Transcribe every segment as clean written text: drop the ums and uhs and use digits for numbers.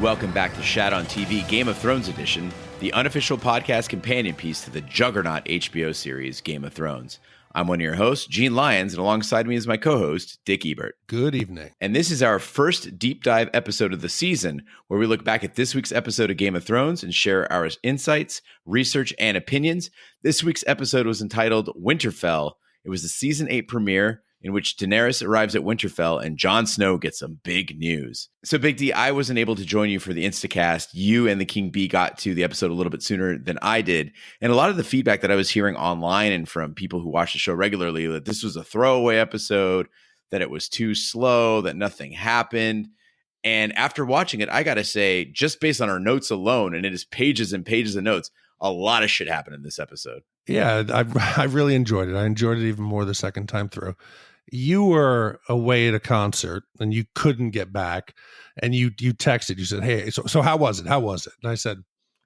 Welcome back to Shat on TV Game of Thrones edition, the unofficial podcast companion piece to the juggernaut HBO series Game of Thrones. I'm one of your hosts, Gene Lyons, and alongside me is my co-host, Dick Ebert. Good evening. And this is our first deep dive episode of the season, where we look back at this week's episode of Game of Thrones and share our insights, research, and opinions. This week's episode was entitled Winterfell. It was the season 8 premiere, in which Daenerys arrives at Winterfell and Jon Snow gets some big news. So Big D, I wasn't able to join you for the Instacast. You and the King Bee got to the episode a little bit sooner than I did. And a lot of the feedback that I was hearing online and from people who watch the show regularly, that this was a throwaway episode, that it was too slow, that nothing happened. And after watching it, I got to say, just based on our notes alone, and it is pages and pages of notes, a lot of shit happened in this episode. Yeah, I really enjoyed it. I enjoyed it even more the second time through. You were away at a concert and you couldn't get back, and you texted. You said, "Hey, so how was it? How was it?" And I said,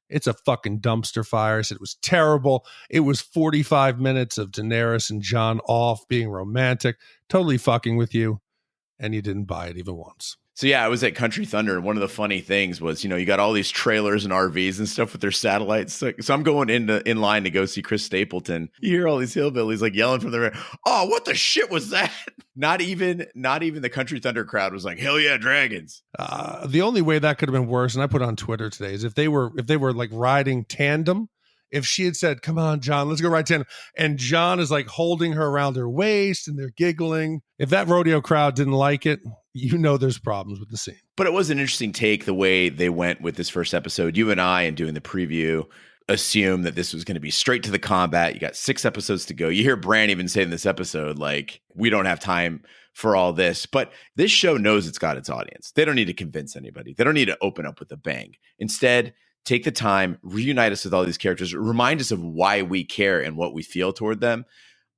"It's a fucking dumpster fire." I said, "It was terrible. It was 45 minutes of Daenerys and Jon off being romantic, totally fucking with you," and you didn't buy it even once. So yeah, I was at Country Thunder, and one of the funny things was, you got all these trailers and RVs and stuff with their satellites. So I'm going in line to go see Chris Stapleton. You hear all these hillbillies like yelling from the rear, "Oh, what the shit was that?" Not even the Country Thunder crowd was like, "Hell yeah, dragons." The only way that could have been worse, and I put on Twitter today, is if they were like riding tandem. If she had said, "Come on, Jon, let's go ride tandem," and Jon is like holding her around her waist and they're giggling. If that rodeo crowd didn't like it, there's problems with the scene. But it was an interesting take the way they went with this first episode. You and I, in doing the preview, assumed that this was going to be straight to the combat. You got 6 episodes to go. You hear Bran even say in this episode, like, we don't have time for all this. But this show knows it's got its audience. They don't need to convince anybody. They don't need to open up with a bang. Instead, take the time, reunite us with all these characters, remind us of why we care and what we feel toward them.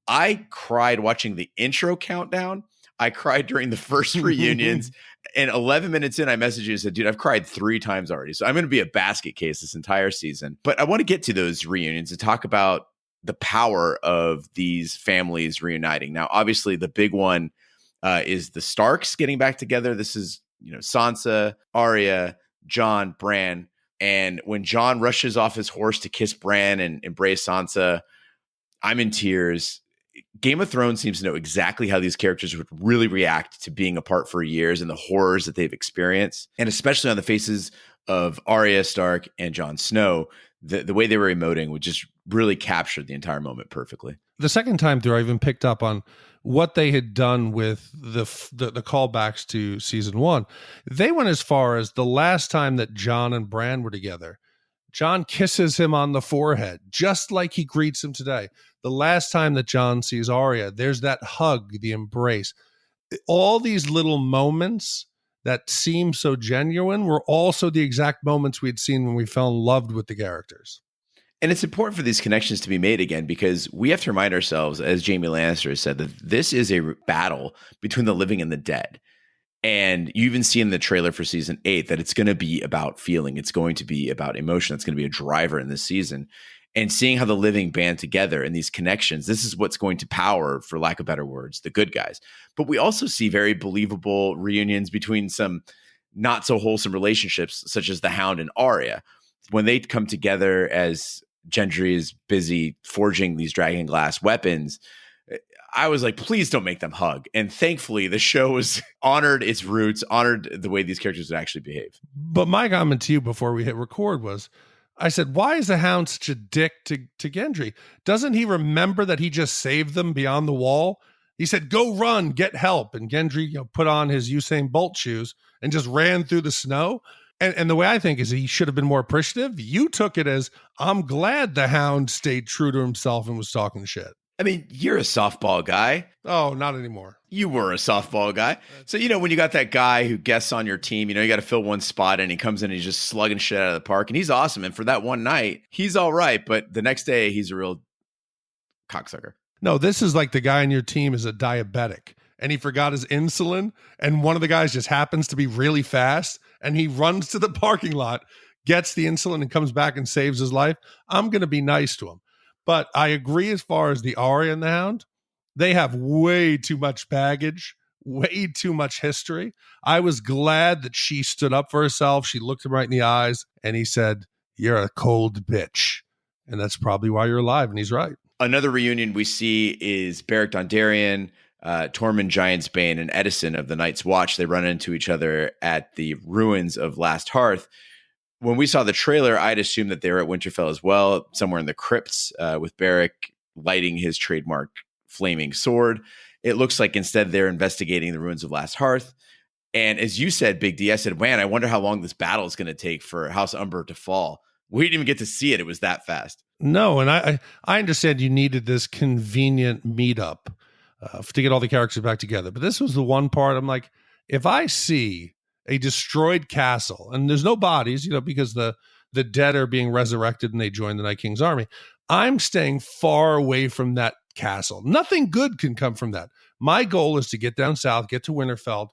I cried watching the intro countdown. I cried during the first reunions. And 11 minutes in, I messaged you and said, "Dude, I've cried 3 times already." So I'm going to be a basket case this entire season. But I want to get to those reunions and talk about the power of these families reuniting. Now, obviously, the big one is the Starks getting back together. This is, Sansa, Arya, Jon, Bran. And when Jon rushes off his horse to kiss Bran and embrace Sansa, I'm in tears. Game of Thrones seems to know exactly how these characters would really react to being apart for years and the horrors that they've experienced. And especially on the faces of Arya Stark and Jon Snow, the way they were emoting would just really capture the entire moment perfectly. The second time through, I even picked up on what they had done with the callbacks to season 1. They went as far as the last time that Jon and Bran were together. Jon kisses him on the forehead, just like he greets him today. The last time that Jon sees Arya, there's that hug, the embrace. All these little moments that seem so genuine were also the exact moments we'd seen when we fell in love with the characters. And it's important for these connections to be made again, because we have to remind ourselves, as Jaime Lannister has said, that this is a battle between the living and the dead. And you even see in the trailer for season 8 that it's going to be about feeling. It's going to be about emotion. It's going to be a driver in this season. And seeing how the living band together and these connections, this is what's going to power, for lack of better words, the good guys. But we also see very believable reunions between some not so wholesome relationships, such as the Hound and Arya. When they come together as Gendry is busy forging these dragon glass weapons, I was like, please don't make them hug. And thankfully, the show has honored its roots, honored the way these characters would actually behave. But my comment to you before we hit record was, I said, why is the Hound such a dick to Gendry? Doesn't he remember that he just saved them beyond the wall? He said, "Go run, get help." And Gendry put on his Usain Bolt shoes and just ran through the snow. And the way I think is he should have been more appreciative. You took it as, I'm glad the Hound stayed true to himself and was talking shit. I mean, you're a softball guy. Oh, not anymore. You were a softball guy. So, when you got that guy who guests on your team, you got to fill one spot and he comes in and he's just slugging shit out of the park and he's awesome. And for that one night, he's all right. But the next day, he's a real cocksucker. No, this is like the guy on your team is a diabetic and he forgot his insulin. And one of the guys just happens to be really fast and he runs to the parking lot, gets the insulin and comes back and saves his life. I'm going to be nice to him. But I agree as far as the Arya and the Hound, they have way too much baggage, way too much history. I was glad that she stood up for herself. She looked him right in the eyes and he said, "You're a cold bitch. And that's probably why you're alive." And he's right. Another reunion we see is Beric Dondarrion, Tormund Giantsbane, and Edison of the Night's Watch. They run into each other at the ruins of Last Hearth. When we saw the trailer, I'd assumed that they were at Winterfell as well, somewhere in the crypts, with Beric lighting his trademark flaming sword. It looks like instead they're investigating the ruins of Last Hearth. And as you said, Big D, I said, man, I wonder how long this battle is going to take for House Umber to fall. We didn't even get to see it. It was that fast. No, and I understand you needed this convenient meetup to get all the characters back together. But this was the one part I'm like, if I see a destroyed castle and there's no bodies, because the dead are being resurrected and they join the Night King's army, I'm staying far away from that castle. Nothing good can come from that. My goal is to get down south, get to Winterfell,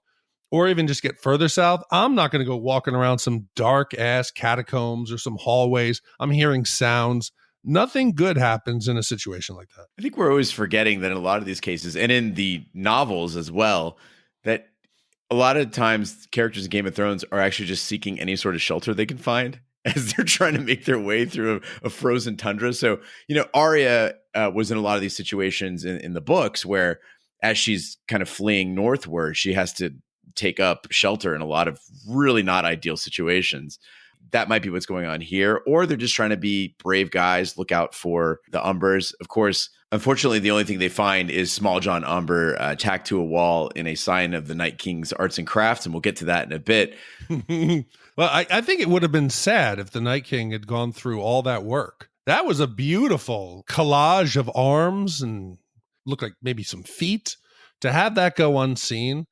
or even just get further south. I'm not going to go walking around some dark ass catacombs or some hallways. I'm hearing sounds. Nothing good happens in a situation like that. I think we're always forgetting that in a lot of these cases, and in the novels as well, that a lot of times characters in Game of Thrones are actually just seeking any sort of shelter they can find as they're trying to make their way through a frozen tundra. So, Arya was in a lot of these situations in the books where as she's kind of fleeing northward, she has to take up shelter in a lot of really not ideal situations. That might be what's going on here, or they're just trying to be brave guys, look out for the Umbers. Of course, unfortunately, the only thing they find is Smalljon Umber tacked to a wall in a sign of the Night King's arts and crafts, and we'll get to that in a bit. Well, I think it would have been sad if the Night King had gone through all that work. That was a beautiful collage of arms and looked like maybe some feet. To have that go unseen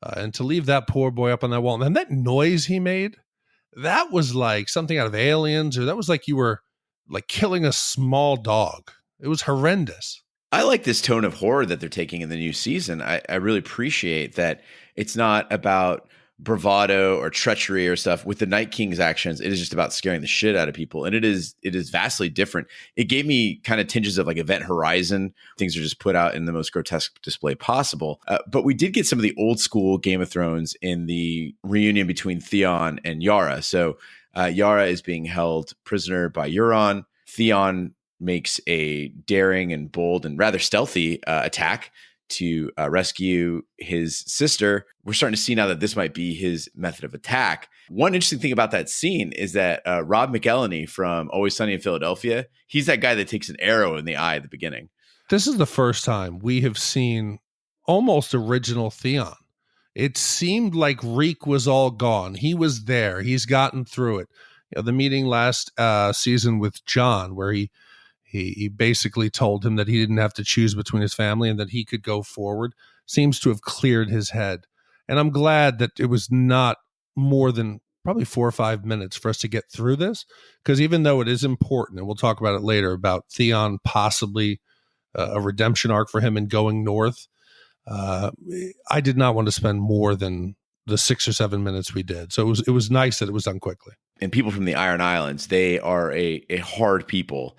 and to leave that poor boy up on that wall, and that noise he made, that was like something out of Aliens, or that was like you were like killing a small dog. It was horrendous. I like this tone of horror that they're taking in the new season. I really appreciate that it's not about bravado or treachery or stuff. With the Night King's actions, it is just about scaring the shit out of people. And it is vastly different. It gave me kind of tinges of like Event Horizon. Things are just put out in the most grotesque display possible. But we did get some of the old school Game of Thrones in the reunion between Theon and Yara. So Yara is being held prisoner by Euron. Theon makes a daring and bold and rather stealthy attack to rescue his sister. We're starting to see now that this might be his method of attack. One interesting thing about that scene is that Rob McElhenney from Always Sunny in Philadelphia, he's that guy that takes an arrow in the eye at the beginning. This is the first time we have seen almost original Theon. It seemed like Reek was all gone. He was there. He's gotten through it. The meeting last season with Jon, where he basically told him that he didn't have to choose between his family and that he could go forward, seems to have cleared his head. And I'm glad that it was not more than probably 4 or 5 minutes for us to get through this, because even though it is important, and we'll talk about it later, about Theon possibly a redemption arc for him in going north, I did not want to spend more than the 6 or 7 minutes we did. So it was nice that it was done quickly. And people from the Iron Islands, they are a hard people.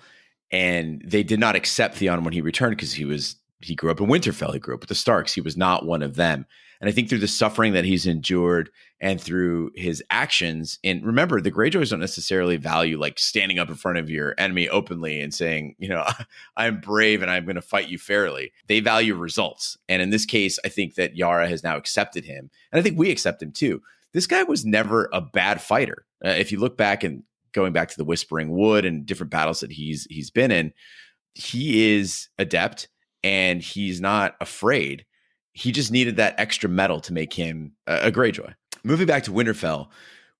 And they did not accept Theon when he returned because he grew up in Winterfell. He grew up with the Starks. He was not one of them. And I think through the suffering that he's endured and through his actions, and remember, the Greyjoys don't necessarily value like standing up in front of your enemy openly and saying, I'm brave and I'm going to fight you fairly. They value results. And in this case, I think that Yara has now accepted him. And I think we accept him too. This guy was never a bad fighter. If you look back and going back to the Whispering Wood and different battles that he's been in, he is adept and he's not afraid. He just needed that extra metal to make him a Greyjoy. Moving back to Winterfell,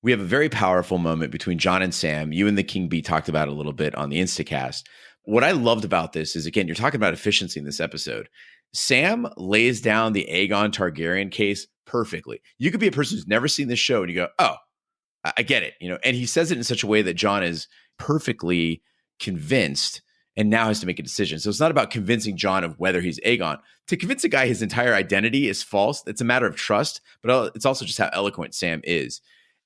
we have a very powerful moment between Jon and Sam. You and the King Bee talked about it a little bit on the Instacast. What I loved about this is, again, you're talking about efficiency in this episode. Sam lays down the Aegon Targaryen case perfectly. You could be a person who's never seen this show and you go, oh, I get it, and he says it in such a way that Jon is perfectly convinced and now has to make a decision. So it's not about convincing Jon of whether he's Aegon. To convince a guy his entire identity is false, it's a matter of trust, but it's also just how eloquent Sam is.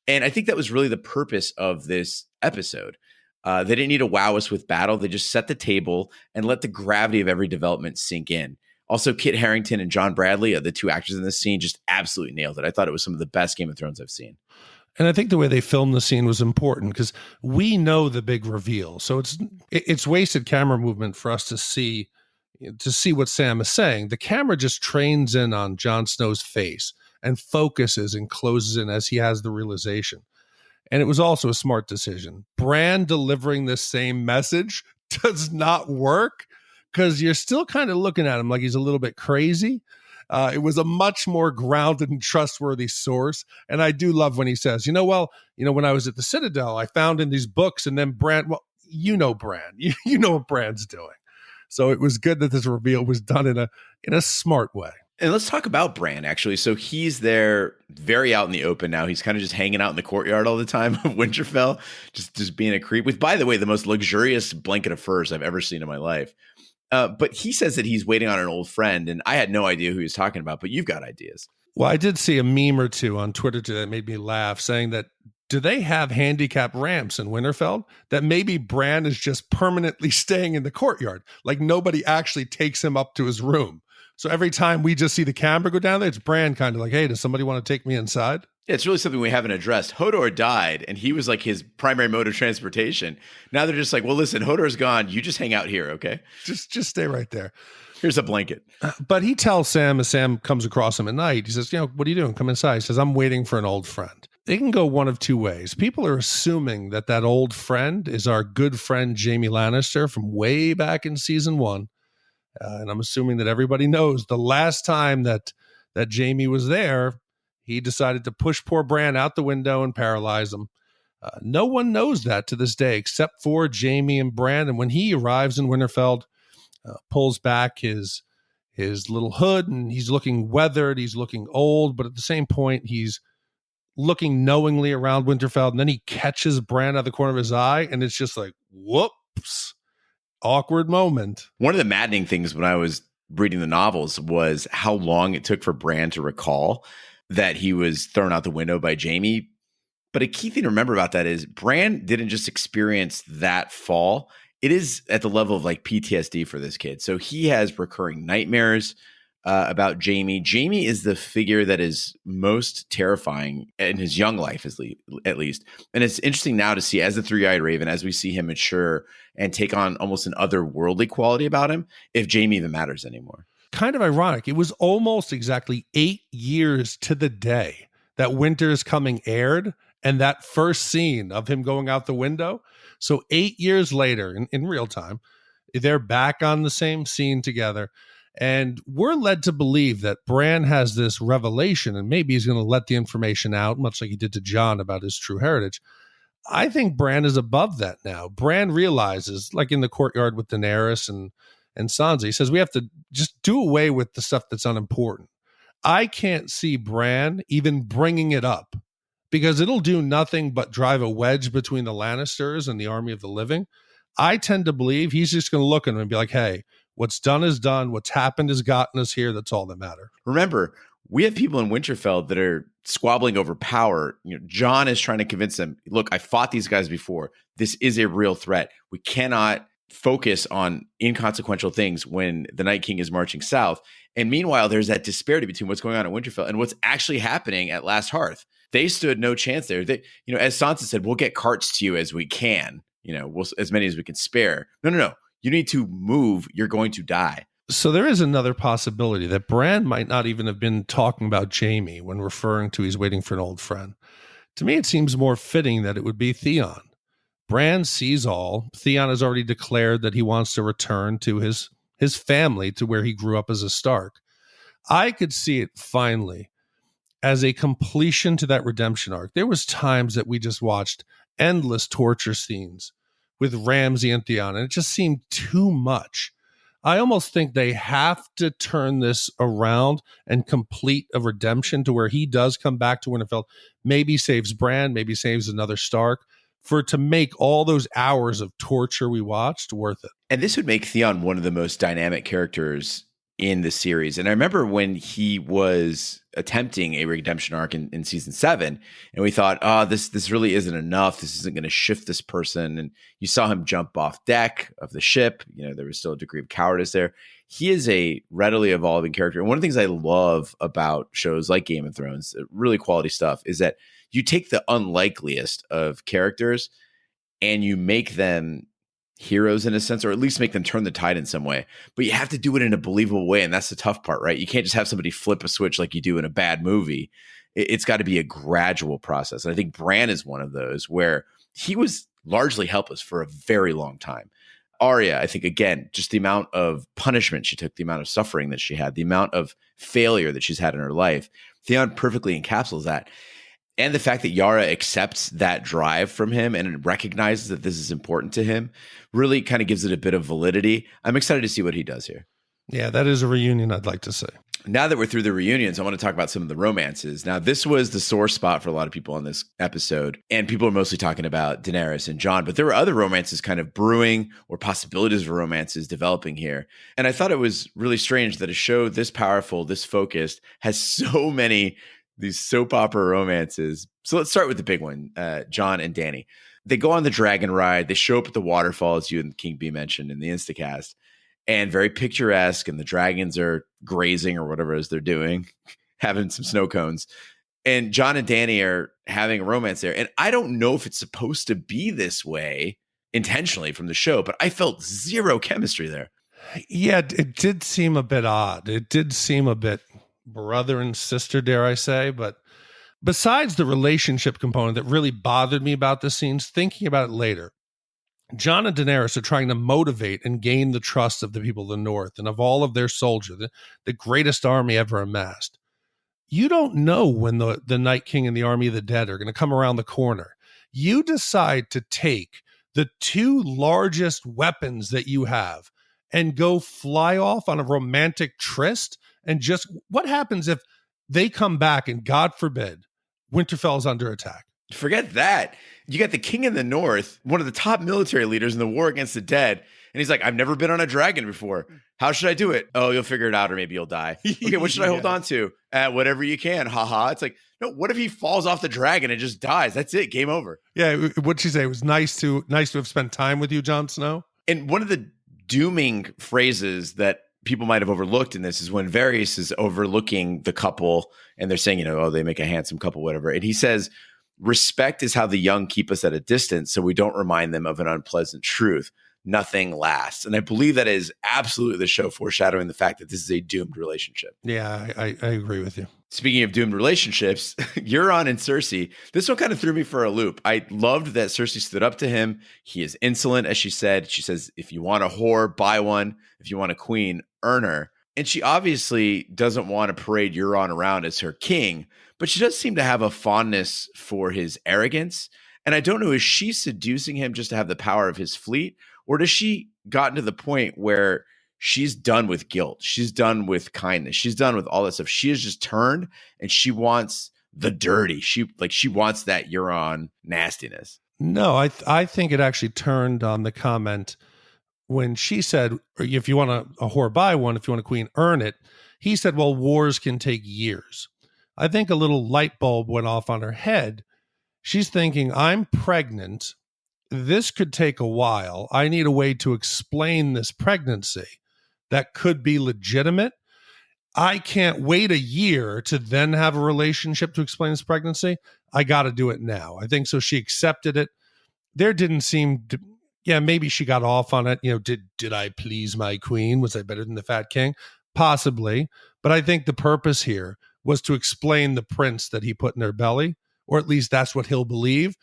And I think that was really the purpose of this episode. They didn't need to wow us with battle. They just set the table and let the gravity of every development sink in. Also, Kit Harington and John Bradley, the two actors in this scene, just absolutely nailed it. I thought it was some of the best Game of Thrones I've seen. And I think the way they filmed the scene was important because we know the big reveal. So it's wasted camera movement for us to see what Sam is saying. The camera just trains in on Jon Snow's face and focuses and closes in as he has the realization. And it was also a smart decision. Bran delivering this same message does not work because you're still kind of looking at him like he's a little bit crazy. It was a much more grounded and trustworthy source. And I do love when he says, when I was at the Citadel, I found in these books, and then Bran, Bran, you know what Bran's doing. So it was good that this reveal was done in a smart way. And let's talk about Bran, actually. So he's there very out in the open now. He's kind of just hanging out in the courtyard all the time of Winterfell, just being a creep with, by the way, the most luxurious blanket of furs I've ever seen in my life. But he says that he's waiting on an old friend, and I had no idea who he was talking about, but you've got ideas. Well, I did see a meme or two on Twitter today that made me laugh, saying that, do they have handicap ramps in Winterfell? That maybe Bran is just permanently staying in the courtyard, like nobody actually takes him up to his room. So every time we just see the camera go down there, it's Bran kind of like, hey, does somebody want to take me inside? Yeah, it's really something we haven't addressed. Hodor died, and he was like his primary mode of transportation. Now they're just like, well, listen, Hodor's gone. You just hang out here, okay? Just stay right there. Here's a blanket. But he tells Sam, as Sam comes across him at night, he says, what are you doing? Come inside. He says, I'm waiting for an old friend. It can go one of two ways. People are assuming that old friend is our good friend Jaime Lannister from way back in season 1. And I'm assuming that everybody knows the last time that Jaime was there, he decided to push poor Bran out the window and paralyze him. No one knows that to this day except for Jaime and Bran. And when he arrives in Winterfell, pulls back his little hood, and he's looking weathered, he's looking old, but at the same point, he's looking knowingly around Winterfell, and then he catches Bran out of the corner of his eye, and it's just like, whoops, awkward moment. One of the maddening things when I was reading the novels was how long it took for Bran to recall that he was thrown out the window by Jaime. But a key thing to remember about that is Bran didn't just experience that fall. It is at the level of like PTSD for this kid. So he has recurring nightmares about Jaime. Jaime is the figure that is most terrifying in his young life, at least. And it's interesting now to see, as the three-eyed raven, as we see him mature and take on almost an otherworldly quality about him, if Jaime even matters anymore. Kind of ironic. It was almost exactly 8 years to the day that Winter is Coming aired, and that first scene of him going out the window. So 8 years later, in real time, they're back on the same scene together. And we're led to believe that Bran has this revelation, and maybe he's going to let the information out, much like he did to Jon about his true heritage. I think Bran is above that now. Bran realizes, like in the courtyard with Daenerys and Sansa, he says, we have to just do away with the stuff that's unimportant. I can't see Bran even bringing it up, because it'll do nothing but drive a wedge between the Lannisters and the army of the living. I tend to believe he's just going to look at him and be like, hey, what's done is done. What's happened has gotten us here. That's all that matters. Remember, we have people in Winterfell that are squabbling over power. Jon is trying to convince them, look, I fought these guys before. This is a real threat. We cannot focus on inconsequential things when the Night King is marching south. And meanwhile, there's that disparity between what's going on in Winterfell and what's actually happening at Last Hearth. They stood no chance there. They, as Sansa said, we'll get carts to you as we can. We'll as many as we can spare. No. You need to move. You're going to die. So there is another possibility that Bran might not even have been talking about Jaime when referring to he's waiting for an old friend. To me, it seems more fitting that it would be Theon. Bran sees all. Theon has already declared that he wants to return to his family, to where he grew up as a Stark. I could see it finally as a completion to that redemption arc. There was times that we just watched endless torture scenes with Ramsay and Theon, and it just seemed too much. I almost think they have to turn this around and complete a redemption to where he does come back to Winterfell, maybe saves Bran, maybe saves another Stark, for it to make all those hours of torture we watched worth it. And this would make Theon one of the most dynamic characters in the series. And I remember when he was attempting a redemption arc in season 7, and we thought, this really isn't enough. This isn't going to shift this person. And you saw him jump off deck of the ship. There was still a degree of cowardice there. he is a readily evolving character. And one of the things I love about shows like Game of Thrones, really quality stuff, is that you take the unlikeliest of characters and you make them heroes in a sense, or at least make them turn the tide in some way. But you have to do it in a believable way. And that's the tough part, right? You can't just have somebody flip a switch like you do in a bad movie. It's got to be a gradual process. And I think Bran is one of those where he was largely helpless for a very long time. Arya, I think, again, just the amount of punishment she took, the amount of suffering that she had, the amount of failure that she's had in her life, Theon perfectly encapsulates that. And the fact that Yara accepts that drive from him and recognizes that this is important to him really kind of gives it a bit of validity. I'm excited to see what he does here. Yeah, that is a reunion I'd like to see. Now that we're through the reunions, I want to talk about some of the romances. Now, this was the sore spot for a lot of people on this episode, and people are mostly talking about Daenerys and Jon, but there were other romances kind of brewing or possibilities of romances developing here. And I thought it was really strange that a show this powerful, this focused, has so many these soap opera romances. So let's start with the big one, Jon and Dany. They go on the dragon ride. They show up at the waterfall, as you and King B mentioned in the Instacast, and very picturesque. And the dragons are grazing or whatever it is they're doing, having some snow cones. And Jon and Dany are having a romance there. And I don't know if it's supposed to be this way intentionally from the show, but I felt zero chemistry there. Yeah, it did seem a bit odd. It did seem a bit brother and sister, dare I say. But besides the relationship component that really bothered me about the scenes, thinking about it later, Jon and Daenerys are trying to motivate and gain the trust of the people of the North and of all of their soldiers, the greatest army ever amassed. You don't know when the Night King and the Army of the Dead are going to come around the corner. You decide to take the two largest weapons that you have and go fly off on a romantic tryst. And just what happens if they come back and, God forbid, Winterfell is under attack? Forget that. You got the king in the north, one of the top military leaders in the war against the dead. And he's like, I've never been on a dragon before. How should I do it? Oh, you'll figure it out, or maybe you'll die. Okay, what should I hold on to? Whatever you can. Haha. It's like, no, what if he falls off the dragon and just dies? That's it. Game over. Yeah. What'd she say? It was nice to have spent time with you, Jon Snow. And one of the dooming phrases that people might have overlooked in this is when Varys is overlooking the couple and they're saying, oh, they make a handsome couple, whatever. And he says, respect is how the young keep us at a distance so we don't remind them of an unpleasant truth. Nothing lasts. And I believe that is absolutely the show foreshadowing the fact that this is a doomed relationship. Yeah, I agree with you. Speaking of doomed relationships, Euron and Cersei, this one kind of threw me for a loop. I loved that Cersei stood up to him. He is insolent, as she said. She says, if you want a whore, buy one. If you want a queen, earn her. And she obviously doesn't want to parade Euron around as her king, but she does seem to have a fondness for his arrogance. And I don't know, is she seducing him just to have the power of his fleet? Or does she gotten to the point where she's done with guilt? She's done with kindness. She's done with all that stuff. She has just turned and she wants the dirty. She wants that Euron nastiness. No, I think it actually turned on the comment when she said, if you want a whore, buy one. If you want a queen, earn it. He said, well, wars can take years. I think a little light bulb went off on her head. She's thinking, I'm pregnant. This could take a while. I need a way to explain this pregnancy that could be legitimate. I can't wait a year to then have a relationship to explain this pregnancy. I got to do it now. I think so. She accepted it. There didn't seem to, maybe she got off on it. Did I please my queen? Was I better than the fat king? Possibly. But I think the purpose here was to explain the prince that he put in their belly, or at least that's what he'll believe.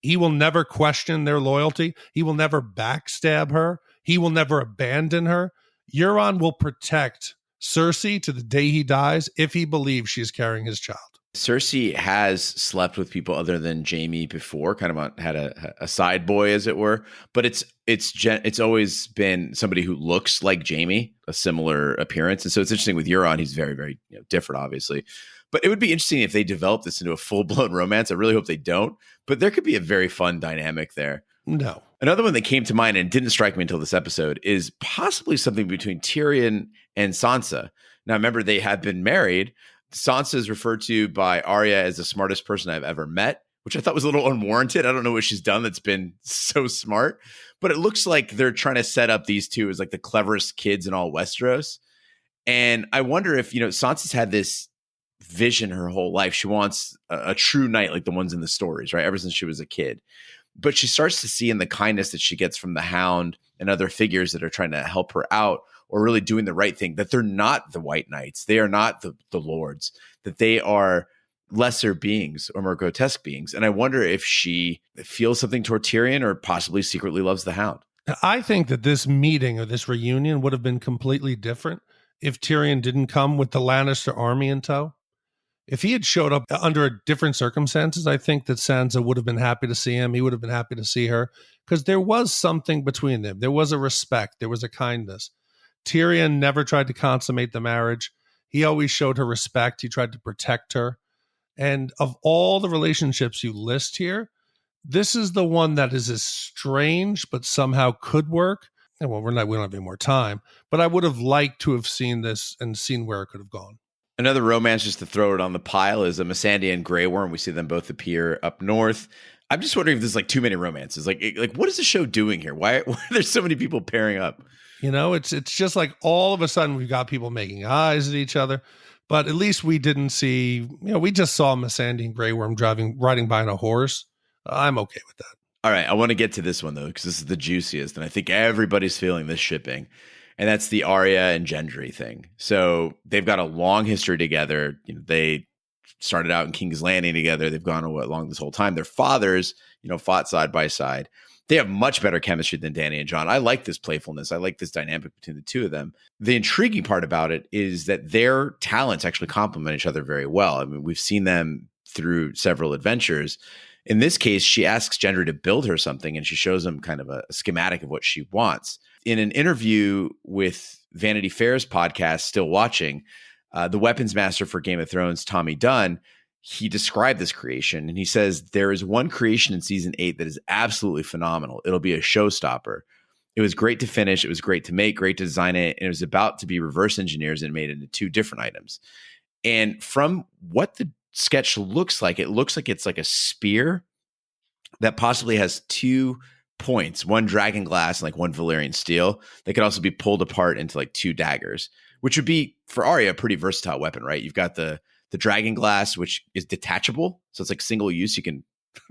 He will never question their loyalty. He will never backstab her. He will never abandon her. Euron will protect Cersei to the day he dies if he believes she's carrying his child. Cersei has slept with people other than Jaime before, kind of had a side boy, as it were. But it's always been somebody who looks like Jaime, a similar appearance. And so it's interesting with Euron. He's very, very different, obviously. But it would be interesting if they develop this into a full-blown romance. I really hope they don't. But there could be a very fun dynamic there. No. Another one that came to mind and didn't strike me until this episode is possibly something between Tyrion and Sansa. Now, remember, they have been married. Sansa is referred to by Arya as the smartest person I've ever met, which I thought was a little unwarranted. I don't know what she's done that's been so smart, but it looks like they're trying to set up these two as like the cleverest kids in all Westeros. And I wonder if, Sansa's had this vision her whole life. She wants a true knight like the ones in the stories, right? Ever since she was a kid. But she starts to see in the kindness that she gets from the Hound and other figures that are trying to help her out or really doing the right thing, that they're not the White Knights. They are not the lords, that they are lesser beings or more grotesque beings. And I wonder if she feels something toward Tyrion or possibly secretly loves the Hound. I think that this meeting or this reunion would have been completely different if Tyrion didn't come with the Lannister army in tow. If he had showed up under different circumstances, I think that Sansa would have been happy to see him. He would have been happy to see her because there was something between them. There was a respect. There was a kindness. Tyrion never tried to consummate the marriage. He always showed her respect. He tried to protect her. And of all the relationships you list here, this is the one that is as strange, but somehow could work. And well, we don't have any more time, but I would have liked to have seen this and seen where it could have gone. Another romance, just to throw it on the pile, is a Missandei and Grey Worm. We see them both appear up north. I'm just wondering if there's like too many romances. Like what is the show doing here? Why are there so many people pairing up? It's just like all of a sudden we've got people making eyes at each other. But at least we didn't see, we just saw Missandei and Grey Worm riding by on a horse. I'm okay with that. All right, I want to get to this one though, because this is the juiciest, and I think everybody's feeling this shipping. And that's the Arya and Gendry thing. So they've got a long history together. They started out in King's Landing together. They've gone along this whole time. Their fathers, fought side by side. They have much better chemistry than Dany and Jon. I like this playfulness. I like this dynamic between the two of them. The intriguing part about it is that their talents actually complement each other very well. I mean, we've seen them through several adventures. In this case, she asks Gendry to build her something, and she shows him kind of a schematic of what she wants. In an interview with Vanity Fair's podcast, Still Watching, the weapons master for Game of Thrones, Tommy Dunn, he described this creation, and he says, there is one creation in season 8 that is absolutely phenomenal. It'll be a showstopper. It was great to finish. It was great to make, great to design it. And it was about to be reverse engineers and made into 2 different items. And from what the sketch looks like, it looks like it's like a spear that possibly has 2 points, one dragon glass and like one Valyrian steel. They could also be pulled apart into like 2 daggers, which would be for Arya a pretty versatile weapon, right? You've got the dragon glass, which is detachable, so it's like single use. You can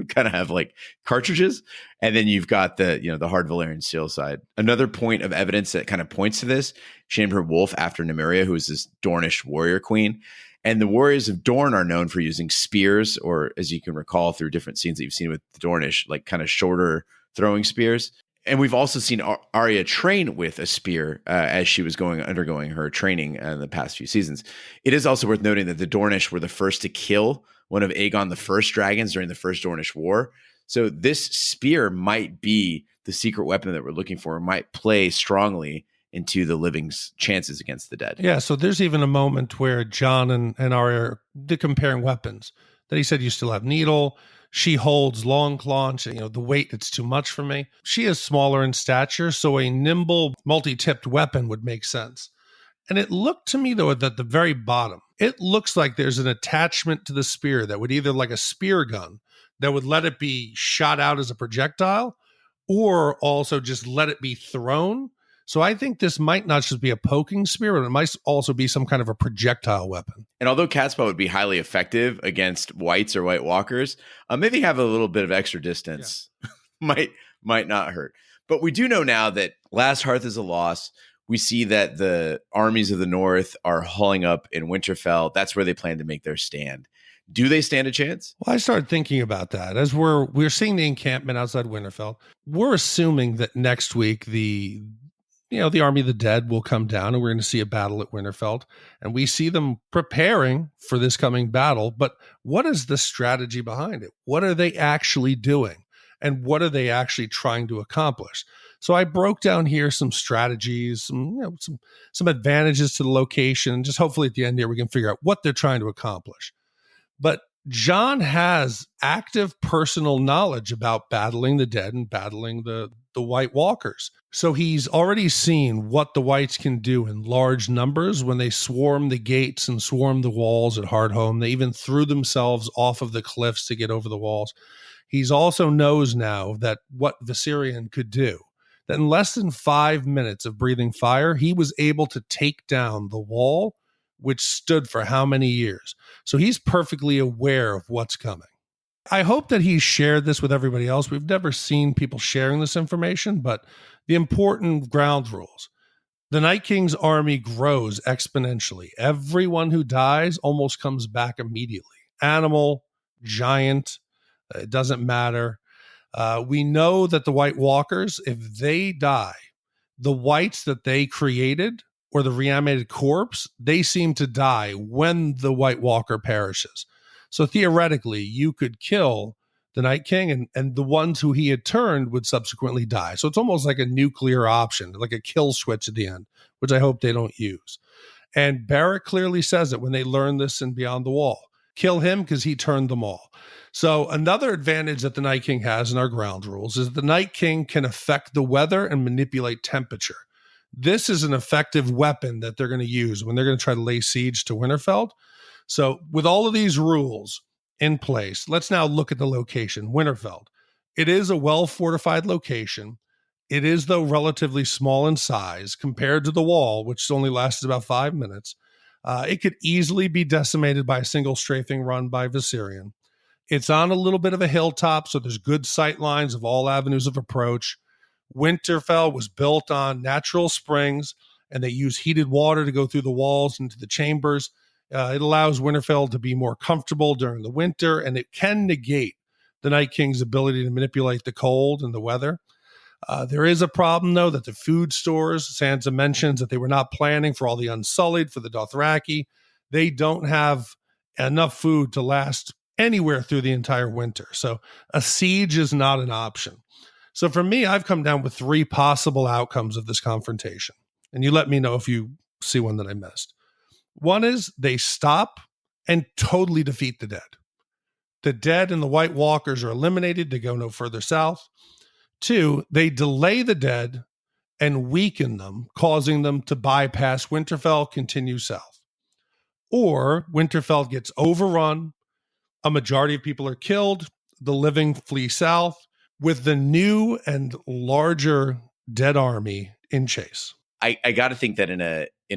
kind of have like cartridges, and then you've got the hard Valyrian steel side. Another point of evidence that kind of points to this: she named her wolf after Nymeria, who is this Dornish warrior queen. And the warriors of Dorne are known for using spears, or as you can recall through different scenes that you've seen with the Dornish, like kind of shorter throwing spears. And we've also seen Arya train with a spear as she was undergoing her training in the past few seasons. It is also worth noting that the Dornish were the first to kill one of Aegon the First dragons during the First Dornish War. So this spear might be the secret weapon that we're looking for, might play strongly into the living's chances against the dead. Yeah, so there's even a moment where Jon and Arya are comparing weapons. That he said, you still have needle. She holds long claw, the weight, it's too much for me. She is smaller in stature, so a nimble, multi-tipped weapon would make sense. And it looked to me, though, at the very bottom, it looks like there's an attachment to the spear that would either like a spear gun that would let it be shot out as a projectile, or also just let it be thrown. So I think this might not just be a poking spear, but it might also be some kind of a projectile weapon. And although Catspaw would be highly effective against whites or White Walkers, maybe have a little bit of extra distance might not hurt. But we do know now that Last Hearth is a loss. We see that the armies of the North are hauling up in Winterfell. That's where they plan to make their stand. Do they stand a chance? Well, I started thinking about that as we're seeing the encampment outside Winterfell. We're assuming that next week the Army of the Dead will come down and we're going to see a battle at Winterfell, and we see them preparing for this coming battle. But what is the strategy behind it? What are they actually doing? And what are they actually trying to accomplish? So I broke down here some strategies, some advantages to the location. Just hopefully at the end here, we can figure out what they're trying to accomplish. But Jon has active personal knowledge about battling the dead and battling the the White Walkers. So he's already seen what the Whites can do in large numbers when they swarm the gates and swarm the walls at Hardhome. They even threw themselves off of the cliffs to get over the walls. He's also knows now that what Viserion could do, that in less than 5 minutes of breathing fire, he was able to take down the wall, which stood for how many years. So he's perfectly aware of what's coming. I hope that he's shared this with everybody else. We've never seen people sharing this information, but the important ground rules. The Night King's army grows exponentially. Everyone who dies almost comes back immediately. Animal, giant, it doesn't matter. We know that the White Walkers, if they die, the whites that they created or the reanimated corpse, they seem to die when the White Walker perishes. So theoretically, you could kill the Night King and the ones who he had turned would subsequently die. So it's almost like a nuclear option, like a kill switch at the end, which I hope they don't use. And Barrett clearly says it when they learn this in Beyond the Wall. Kill him because he turned them all. So another advantage that the Night King has in our ground rules is the Night King can affect the weather and manipulate temperature. This is an effective weapon that they're going to use when they're going to try to lay siege to Winterfell. So with all of these rules in place, let's now look at the location, Winterfell. It is a well-fortified location. It is, though, relatively small in size compared to the wall, which only lasts about 5 minutes. It could easily be decimated by a single strafing run by Viserion. It's on a little bit of a hilltop, so there's good sight lines of all avenues of approach. Winterfell was built on natural springs, and they use heated water to go through the walls into the chambers. It allows Winterfell to be more comfortable during the winter, and it can negate the Night King's ability to manipulate the cold and the weather. There is a problem, though, that the food stores, Sansa mentions that they were not planning for all the Unsullied, for the Dothraki. They don't have enough food to last anywhere through the entire winter. So a siege is not an option. So for me, I've come down with 3 possible outcomes of this confrontation. And you let me know if you see one that I missed. One is they stop and totally defeat the dead. The dead and the White Walkers are eliminated. They go no further south. 2, they delay the dead and weaken them, causing them to bypass Winterfell, continue south. Or Winterfell gets overrun, a majority of people are killed, the living flee south, with the new and larger dead army in chase. I got to think that in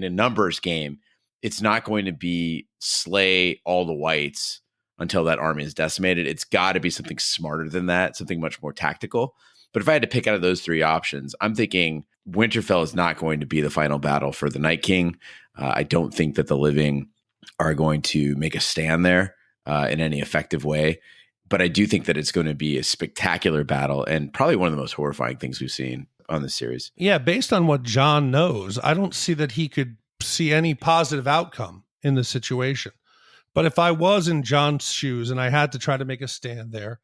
a numbers game, it's not going to be slay all the whites until that army is decimated. It's got to be something smarter than that, something much more tactical. But if I had to pick out of those 3 options, I'm thinking Winterfell is not going to be the final battle for the Night King. I don't think that the living are going to make a stand there in any effective way. But I do think that it's going to be a spectacular battle and probably one of the most horrifying things we've seen on this series. Yeah, based on what Jon knows, I don't see that he could see any positive outcome in the situation. But if I was in Jon's shoes and I had to try to make a stand there,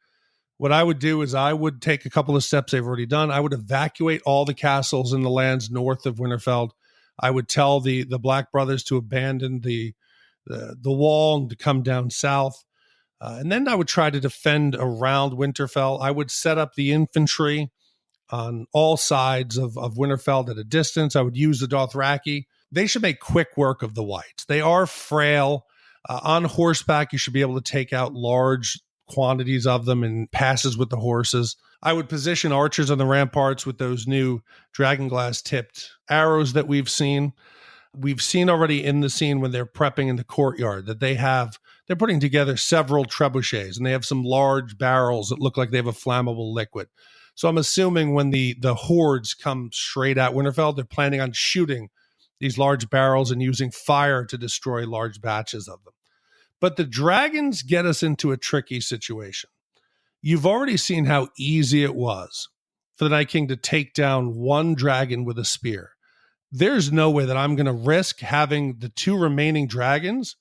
what I would do is I would take a couple of steps they've already done. I would evacuate all the castles in the lands north of Winterfell. I would tell the Black Brothers to abandon the wall and to come down south. And then I would try to defend around Winterfell. I would set up the infantry on all sides of Winterfell at a distance. I would use the Dothraki. They should make quick work of the whites. They are frail. On horseback, you should be able to take out large quantities of them in passes with the horses. I would position archers on the ramparts with those new dragonglass tipped arrows that we've seen. We've seen already in the scene when they're prepping in the courtyard that they're putting together several trebuchets, and they have some large barrels that look like they have a flammable liquid. So I'm assuming when the hordes come straight at Winterfell, they're planning on shooting these large barrels and using fire to destroy large batches of them. But the dragons get us into a tricky situation. You've already seen how easy it was for the Night King to take down one dragon with a spear. There's no way that I'm going to risk having the 2 remaining dragons,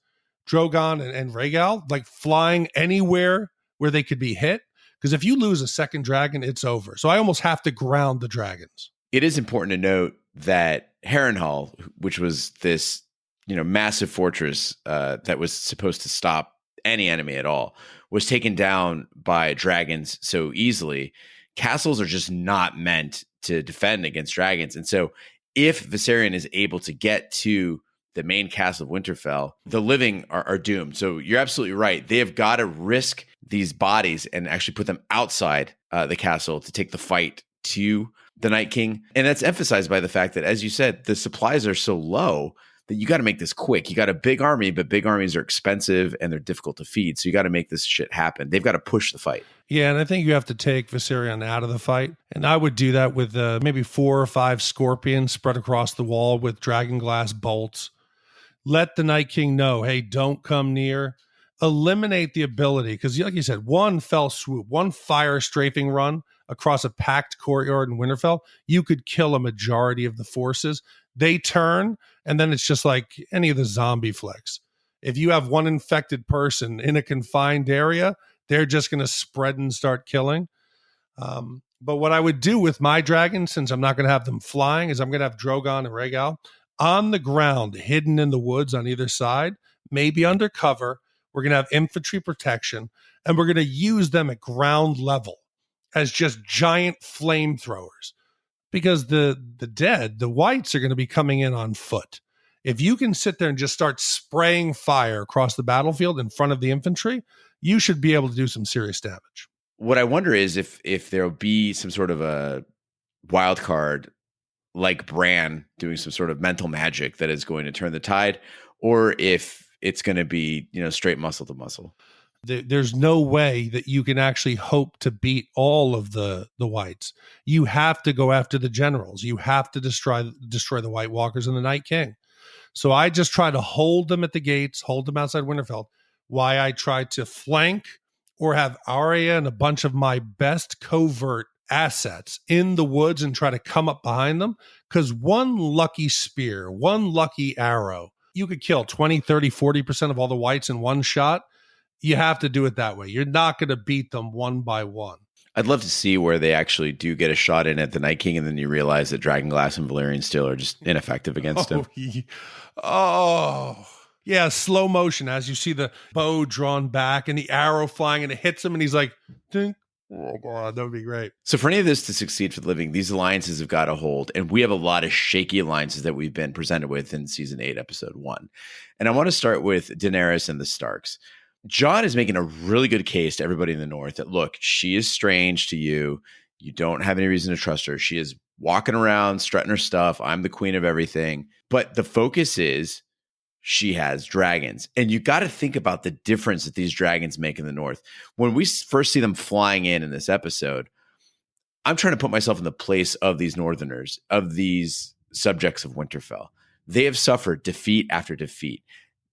Drogon and Rhaegal, like flying anywhere where they could be hit. Because if you lose a second dragon, it's over. So I almost have to ground the dragons. It is important to note that Harrenhal, which was this massive fortress that was supposed to stop any enemy at all, was taken down by dragons so easily, castles are just not meant to defend against dragons. And so if Viserion is able to get to the main castle of Winterfell, the living are doomed. So you're absolutely right. They have got to risk these bodies and actually put them outside the castle to take the fight to the Night King. And that's emphasized by the fact that, as you said, the supplies are so low that you got to make this quick. You got a big army, but big armies are expensive and they're difficult to feed. So you got to make this shit happen. They've got to push the fight. Yeah, and I think you have to take Viserion out of the fight. And I would do that with maybe 4 or 5 scorpions spread across the wall with dragonglass bolts. Let the Night King know, hey, don't come near. Eliminate the ability, because like you said, one fell swoop, one fire strafing run across a packed courtyard in Winterfell, you could kill a majority of the forces. They turn, and then it's just like any of the zombie flicks. If you have one infected person in a confined area, they're just going to spread and start killing. But what I would do with my dragons, since I'm not going to have them flying, is I'm going to have Drogon and Rhaegal on the ground, hidden in the woods on either side, maybe under cover. We're going to have infantry protection, and we're going to use them at ground level as just giant flamethrowers. Because the dead, the whites, are going to be coming in on foot. If you can sit there and just start spraying fire across the battlefield in front of the infantry, you should be able to do some serious damage. What I wonder is if there'll be some sort of a wild card like Bran doing some sort of mental magic that is going to turn the tide, or if it's going to be, straight muscle to muscle. There's no way that you can actually hope to beat all of the whites. You have to go after the generals. You have to destroy the White Walkers and the Night King. So I just try to hold them at the gates, hold them outside Winterfell. Why I try to flank or have Arya and a bunch of my best covert assets in the woods and try to come up behind them. Because one lucky spear, one lucky arrow, you could kill 20, 30, 40% of all the whites in one shot. You have to do it that way. You're not going to beat them one by one. I'd love to see where they actually do get a shot in at the Night King, and then you realize that Dragonglass and Valyrian Steel are just ineffective against him. Yeah, slow motion as you see the bow drawn back and the arrow flying, and it hits him, and he's like, dink. Oh, God, that would be great. So for any of this to succeed for the living, these alliances have got to hold. And we have a lot of shaky alliances that we've been presented with in season 8, episode 1. And I want to start with Daenerys and the Starks. Jon is making a really good case to everybody in the North that, look, she is strange to you. You don't have any reason to trust her. She is walking around, strutting her stuff. I'm the queen of everything. But the focus is she has dragons. And you got to think about the difference that these dragons make in the North. When we first see them flying in this episode, I'm trying to put myself in the place of these Northerners, of these subjects of Winterfell. They have suffered defeat after defeat.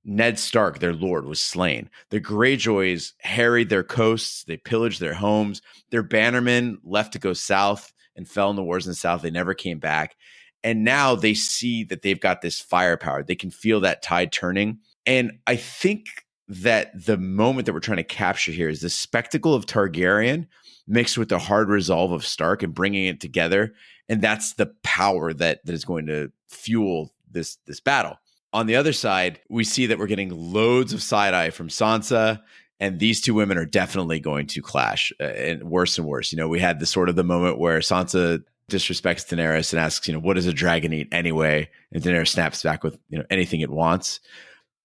Ned Stark, their lord, was slain. The Greyjoys harried their coasts. They pillaged their homes. Their bannermen left to go south and fell in the wars in the south. They never came back. And now they see that they've got this firepower. They can feel that tide turning. And I think that the moment that we're trying to capture here is the spectacle of Targaryen mixed with the hard resolve of Stark and bringing it together. And that's the power that is going to fuel this battle. On the other side, we see that we're getting loads of side-eye from Sansa, and these two women are definitely going to clash, and worse and worse. We had the moment where Sansa disrespects Daenerys and asks, what does a dragon eat anyway? And Daenerys snaps back with, anything it wants.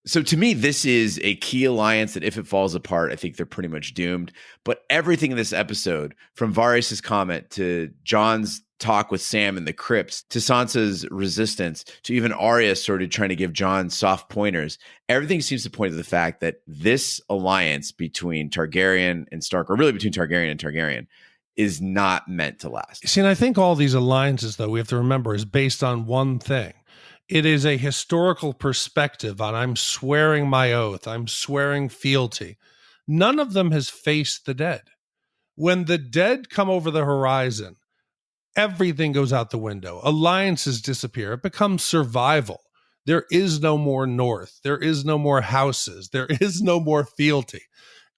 So to me, this is a key alliance that if it falls apart, I think they're pretty much doomed. But everything in this episode, from Varys' comment to Jon's talk with Sam in the crypts, to Sansa's resistance, to even Arya sort of trying to give Jon soft pointers, everything seems to point to the fact that this alliance between Targaryen and Stark, or really between Targaryen and Targaryen, is not meant to last. See, and I think all these alliances, though, we have to remember, is based on one thing. It is a historical perspective on I'm swearing my oath, I'm swearing fealty. None of them has faced the dead. When the dead come over the horizon, everything goes out the window. Alliances disappear. It becomes survival. There is no more North. There is no more houses. There is no more fealty.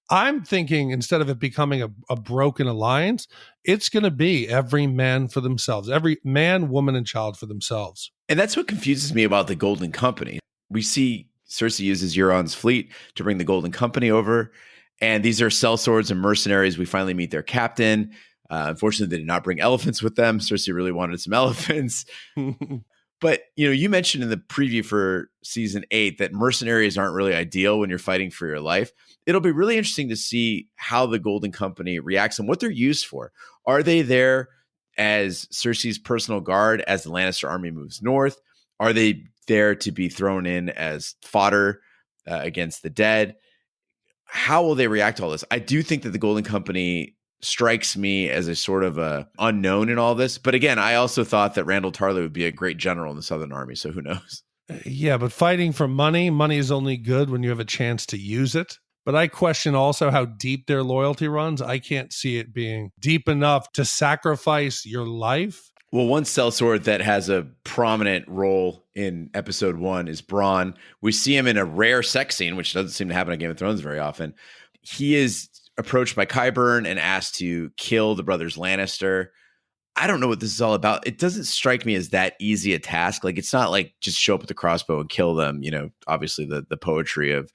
I'm thinking instead of it becoming a broken alliance, it's going to be every man for themselves, every man, woman, and child for themselves. And that's what confuses me about the Golden Company. We see Cersei uses Euron's fleet to bring the Golden Company over, and these are sellswords and mercenaries. We finally meet their captain. Unfortunately, they did not bring elephants with them. Cersei really wanted some elephants. But, you mentioned in the preview for season 8 that mercenaries aren't really ideal when you're fighting for your life. It'll be really interesting to see how the Golden Company reacts and what they're used for. Are they there as Cersei's personal guard as the Lannister army moves north? Are they there to be thrown in as fodder against the dead? How will they react to all this? I do think that the Golden Company strikes me as a sort of a unknown in all this. But again, I also thought that Randall Tarly would be a great general in the Southern Army. So who knows? Yeah, but fighting for money is only good when you have a chance to use it. But I question also how deep their loyalty runs. I can't see it being deep enough to sacrifice your life. Well, one sellsword that has a prominent role in episode 1 is Bronn. We see him in a rare sex scene, which doesn't seem to happen on Game of Thrones very often. He is approached by Qyburn and asked to kill the brothers Lannister. I don't know what this is all about. It doesn't strike me as that easy a task. Like, it's not like just show up with the crossbow and kill them. Obviously the poetry of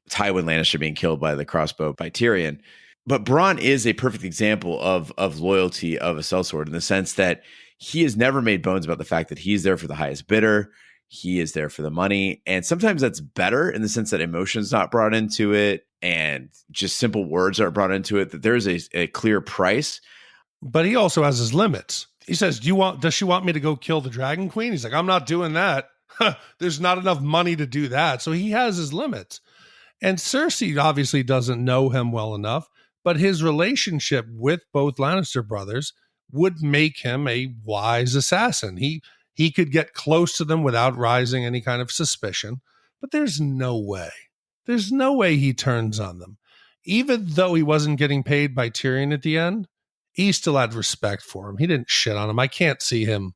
Tywin Lannister being killed by the crossbow by Tyrion. But Bronn is a perfect example of loyalty of a sellsword in the sense that he has never made bones about the fact that he's there for the highest bidder. He is there for the money. And sometimes that's better in the sense that emotion's not brought into it and just simple words aren't brought into it, that there's a clear price. But he also has his limits. He says, does she want me to go kill the Dragon Queen? He's like, I'm not doing that. There's not enough money to do that. So he has his limits. And Cersei obviously doesn't know him well enough, but his relationship with both Lannister brothers would make him a wise assassin. He could get close to them without raising any kind of suspicion, but there's no way. There's no way he turns on them. Even though he wasn't getting paid by Tyrion at the end, he still had respect for him. He didn't shit on him. I can't see him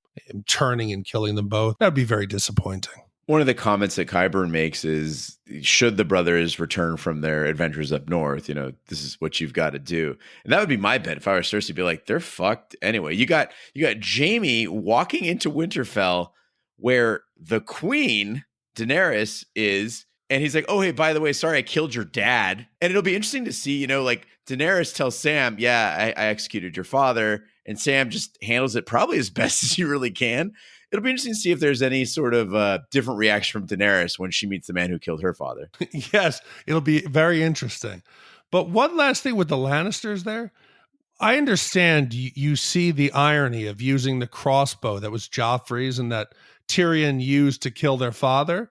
turning and killing them both. That would be very disappointing. One of the comments that Qyburn makes is, should the brothers return from their adventures up north, this is what you've got to do. And that would be my bet if I were Cersei, be like, they're fucked anyway. You got Jaime walking into Winterfell where the queen, Daenerys, is, and he's like, oh, hey, by the way, sorry, I killed your dad. And it'll be interesting to see, like Daenerys tells Sam, yeah, I executed your father. And Sam just handles it probably as best as he really can. It'll be interesting to see if there's any sort of different reaction from Daenerys when she meets the man who killed her father. Yes, it'll be very interesting. But one last thing with the Lannisters there. I understand you see the irony of using the crossbow that was Joffrey's and that Tyrion used to kill their father.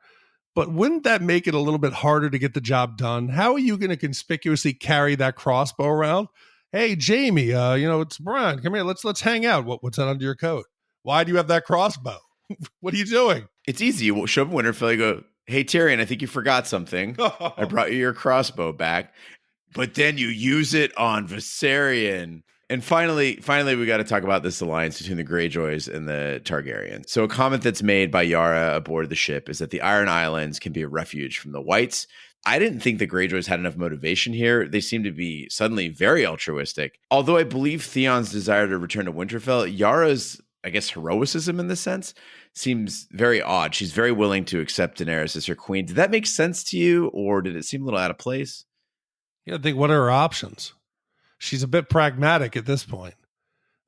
But wouldn't that make it a little bit harder to get the job done? How are you going to conspicuously carry that crossbow around? Hey, Jaime, it's Bran. Come here. Let's hang out. What's that under your coat? Why do you have that crossbow? What are you doing? It's easy. You show up in Winterfell, you go, hey, Tyrion, I think you forgot something. I brought you your crossbow back. But then you use it on Viserion. And finally, we got to talk about this alliance between the Greyjoys and the Targaryens. So a comment that's made by Yara aboard the ship is that the Iron Islands can be a refuge from the Whites. I didn't think the Greyjoys had enough motivation here. They seem to be suddenly very altruistic. Although I believe Theon's desire to return to Winterfell, Yara's, I guess, heroicism in this sense seems very odd. She's very willing to accept Daenerys as her queen. Did that make sense to you, or did it seem a little out of place? Yeah, I think, what are her options? She's a bit pragmatic at this point.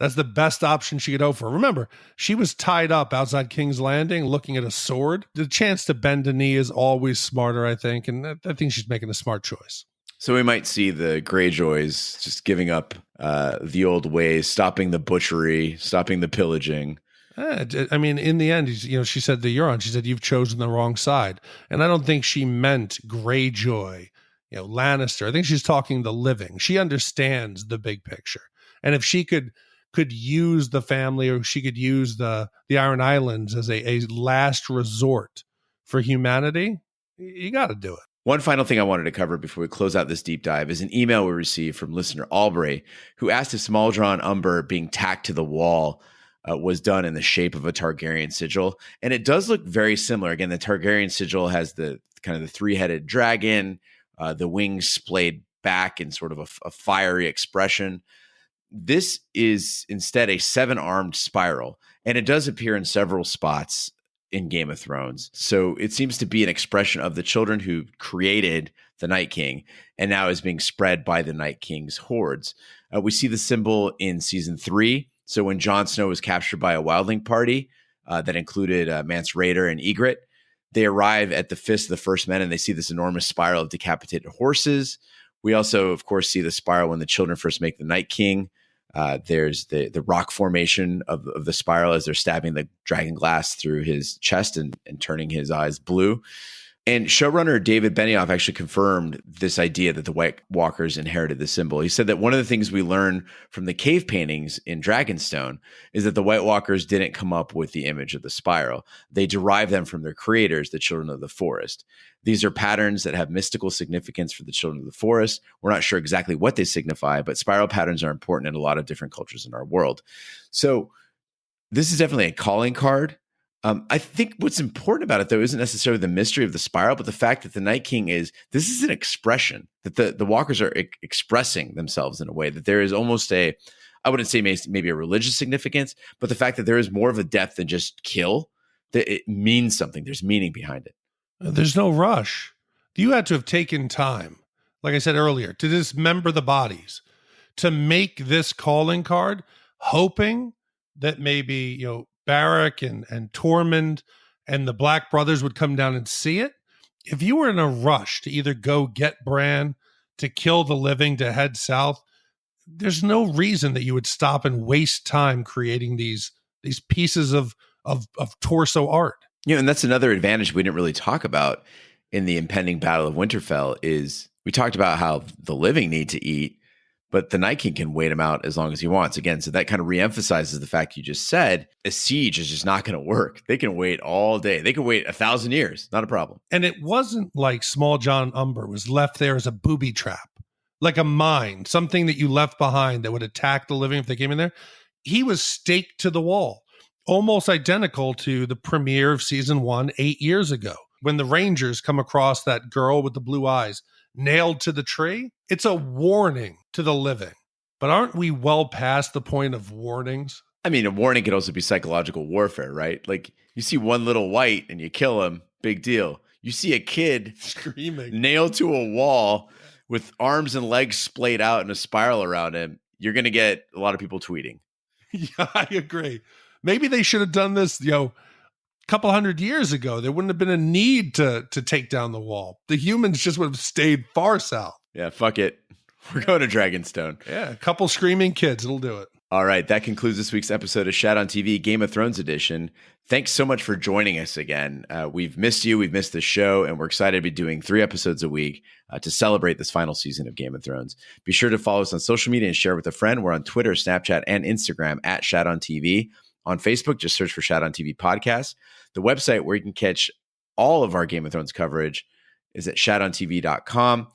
That's the best option she could hope for. Remember, she was tied up outside King's Landing looking at a sword. The chance to bend a knee is always smarter, I think, and I think she's making a smart choice. So we might see the Greyjoys just giving up the old ways, stopping the butchery, stopping the pillaging. I mean, in the end, she said to Euron, she said, you've chosen the wrong side. And I don't think she meant Greyjoy, Lannister. I think she's talking the living. She understands the big picture. And if she could use the family, or she could use the Iron Islands as a last resort for humanity, you got to do it. One final thing I wanted to cover before we close out this deep dive is an email we received from listener Aubrey, who asked if Smalljon Umber being tacked to the wall was done in the shape of a Targaryen sigil. And it does look very similar. Again, the Targaryen sigil has the kind of the three-headed dragon, the wings splayed back in sort of a fiery expression. This is instead a 7-armed spiral, and it does appear in several spots in Game of Thrones. So it seems to be an expression of the children who created the Night King and now is being spread by the Night King's hordes. We see the symbol in season 3. So when Jon Snow was captured by a wildling party that included Mance Rayder and Ygritte, they arrive at the Fist of the First Men and they see this enormous spiral of decapitated horses. We also, of course, see the spiral when the children first make the Night King. There's the rock formation of the spiral as they're stabbing the dragon glass through his chest and turning his eyes blue. And showrunner David Benioff actually confirmed this idea that the White Walkers inherited the symbol. He said that one of the things we learn from the cave paintings in Dragonstone is that the White Walkers didn't come up with the image of the spiral. They derive them from their creators, the Children of the Forest. These are patterns that have mystical significance for the Children of the Forest. We're not sure exactly what they signify, but spiral patterns are important in a lot of different cultures in our world. So this is definitely a calling card. I think what's important about it, though, isn't necessarily the mystery of the spiral, but the fact that the Night King this is an expression, that the walkers are expressing themselves in a way, that there is almost I wouldn't say maybe a religious significance, but the fact that there is more of a depth than just kill, that it means something. There's meaning behind it. There's no rush. You had to have taken time, like I said earlier, to dismember the bodies, to make this calling card, hoping that maybe, Beric and Tormund and the Black Brothers would come down and see it. If you were in a rush to either go get Bran, to kill the living, to head south, there's no reason that you would stop and waste time creating these pieces of torso art. And that's another advantage we didn't really talk about in the impending Battle of Winterfell is we talked about how the living need to eat, but the Night King can wait him out as long as he wants. Again, so that kind of reemphasizes the fact you just said, a siege is just not going to work. They can wait all day. They can wait 1,000 years. Not a problem. And it wasn't like Smalljon Umber was left there as a booby trap, like a mine, something that you left behind that would attack the living if they came in there. He was staked to the wall, almost identical to the premiere of season 1 8 years ago. When the Rangers come across that girl with the blue eyes, nailed to the tree, it's a warning to the living. But aren't we well past the point of warnings? I mean, a warning could also be psychological warfare, right? Like you see one little white and you kill him, big deal. You see a kid screaming, nailed to a wall with arms and legs splayed out in a spiral around him, you're going to get a lot of people tweeting. Yeah, I agree. Maybe they should have done this, couple hundred years ago. There wouldn't have been a need to take down the wall. The humans just would have stayed far south. Yeah, fuck it. We're going to Dragonstone. Yeah, a couple screaming kids. It'll do it. All right, that concludes this week's episode of Shat on TV, Game of Thrones edition. Thanks so much for joining us again. We've missed you. We've missed the show, and we're excited to be doing 3 episodes a week to celebrate this final season of Game of Thrones. Be sure to follow us on social media and share with a friend. We're on Twitter, Snapchat, and Instagram at Shat on TV. On Facebook, just search for Shat on TV Podcast. The website where you can catch all of our Game of Thrones coverage is at shatontv.com.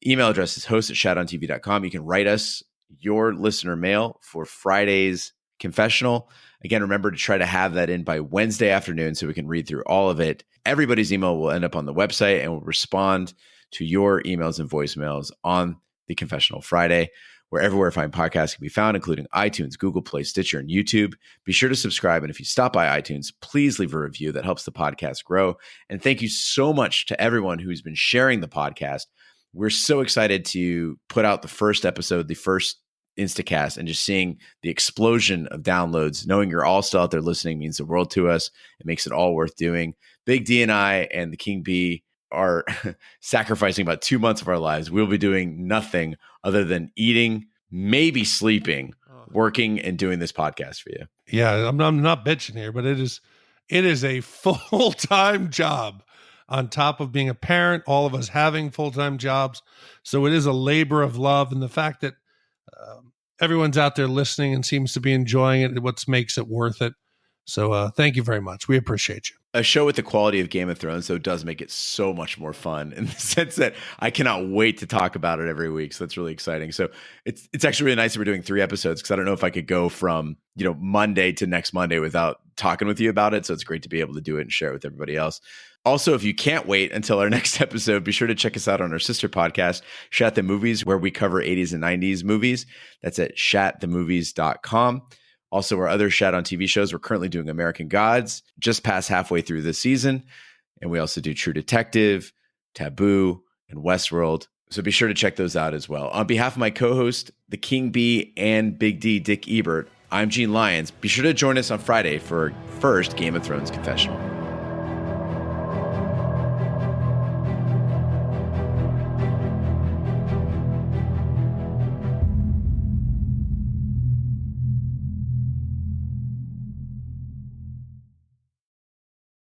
Email address is host@shatontv.com. You can write us your listener mail for Friday's confessional. Again, remember to try to have that in by Wednesday afternoon so we can read through all of it. Everybody's email will end up on the website and we'll respond to your emails and voicemails on the confessional Friday. Where everywhere fine podcasts can be found, including iTunes, Google Play, Stitcher, and YouTube. Be sure to subscribe. And if you stop by iTunes, please leave a review. That helps the podcast grow. And thank you so much to everyone who's been sharing the podcast. We're so excited to put out the first episode, the first Instacast, and just seeing the explosion of downloads. Knowing you're all still out there listening means the world to us. It makes it all worth doing. Big D and I and the King Bee are sacrificing about 2 months of our lives. We'll be doing nothing other than eating, maybe sleeping, working, and doing this podcast for you. Yeah, I'm not bitching here, but it is a full-time job on top of being a parent, all of us having full-time jobs. So it is a labor of love. And the fact that everyone's out there listening and seems to be enjoying it, what makes it worth it. So thank you very much. We appreciate you. A show with the quality of Game of Thrones, though, does make it so much more fun in the sense that I cannot wait to talk about it every week. So that's really exciting. So it's actually really nice that we're doing 3 episodes because I don't know if I could go from Monday to next Monday without talking with you about it. So it's great to be able to do it and share it with everybody else. Also, if you can't wait until our next episode, be sure to check us out on our sister podcast, Shat the Movies, where we cover 80s and 90s movies. That's at shatthemovies.com. Also, our other Shat on TV shows, we're currently doing American Gods, just past halfway through this season. And we also do True Detective, Taboo, and Westworld. So be sure to check those out as well. On behalf of my co-host, the King Bee and Big D, Dick Ebert, I'm Gene Lyons. Be sure to join us on Friday for our first Game of Thrones confessional.